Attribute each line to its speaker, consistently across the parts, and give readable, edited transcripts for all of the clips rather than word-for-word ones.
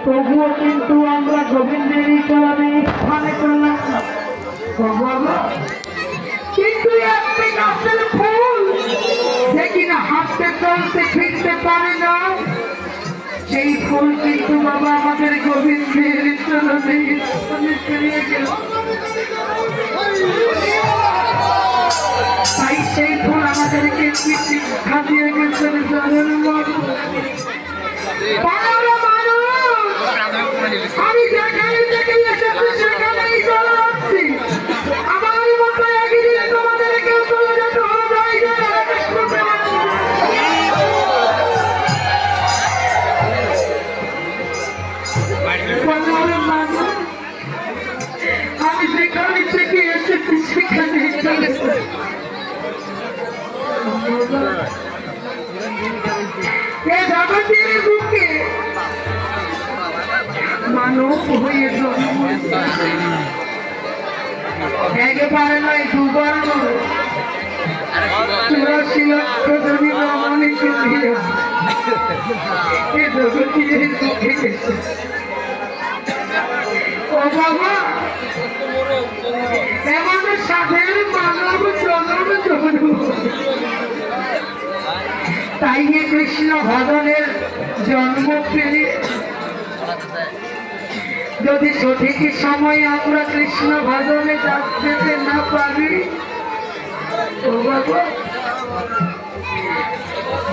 Speaker 1: তবুও কিন্তু আমরা গোবিন্দেরই চরণে স্থানে করলাম না। কিন্তু একটা গাছের ফুল যে কিনা হাঁটতে চলতে ফিরতে পারে না, সেই ফুল কিন্তু বাবা আমাদের গোবিন্দের চরণে স্থানে ফিরিয়ে গেল। তাই সেই ফুল আমাদেরকে শিক্ষা দিয়ে গেছেন জলের মতো। আমি যেখানে থেকে এসেছি সেখানেই চলে যাচ্ছি। আমার মতো একদিন তোমাদেরকে চলে যেতে হবে। আমি যেখানে থেকে এসেছি সেখানেই চলে যাচ্ছি। এ জগতের বুকে মানব হয়ে জন্ম একবারে নয় দুবার নয়, 84 লক্ষ জমি রমণীকে দিয়ে এ জগতের বুকে ও বাবা এমন সাধের মানব জন্ম জন্ম। তাই কৃষ্ণ ভজনের জন্ম পেলে যদি সঠিক সময়ে আমরা কৃষ্ণ ভজনে যেতে না পারি,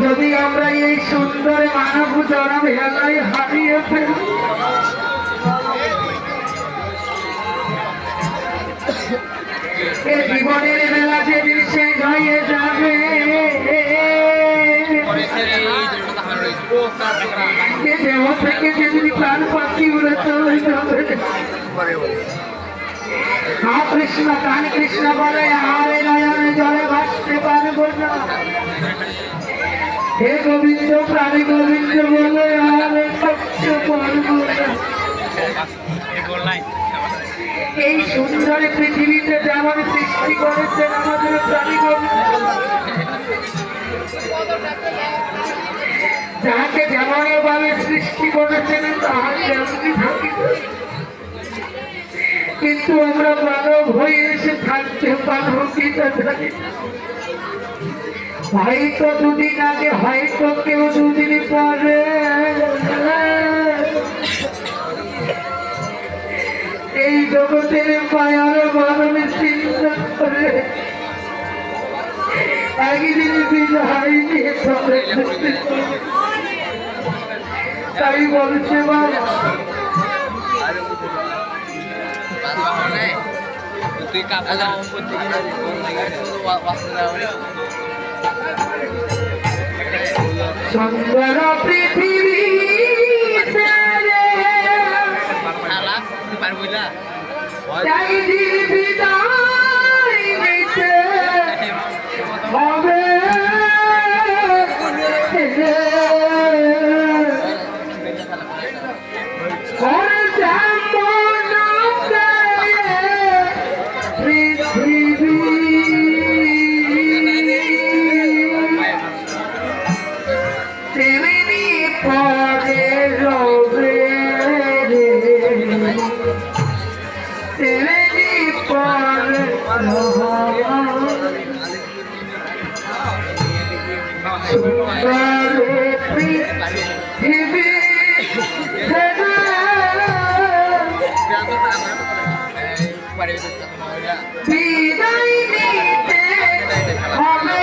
Speaker 1: যদি আমরা এই সুন্দর মানব জন্ম হেলায় হারিয়ে ফেলি, এই জীবনের বেলা যেদিন শেষ হয়ে যাবে, দেহ থেকে যেদিন প্রাণ পাখি উড়ে চলে যাবে, কৃষ্ণ প্রাণ কৃষ্ণ বলে আরে নয়নে জলে ভাসতে পারবো না, হে গোবিন্দ প্রাণী গোবিন্দ বলে আরে থাকতে পারবো না। এই সুন্দর পৃথিবীতে যেমন সৃষ্টি করেছেন আমাদের প্রাণী গোবিন্দ, যাকে যেমন ভাবে সৃষ্টি করেছেন তাহার যেমনই থাকি, কিন্তু আমরা মানব হয়ে এসে থাকতে পারবো কিনা জানি না। হয়তো দুদিন আগে, হয়তো কেউ দুদিন পরে এই জগতের মায়ার মানব চিন্তা করে একদিন বিদায় নিয়ে চলে। তাই বলছে বাবা সুন্দর পৃথিবী তাই দিন বিদায় নিতে হবে।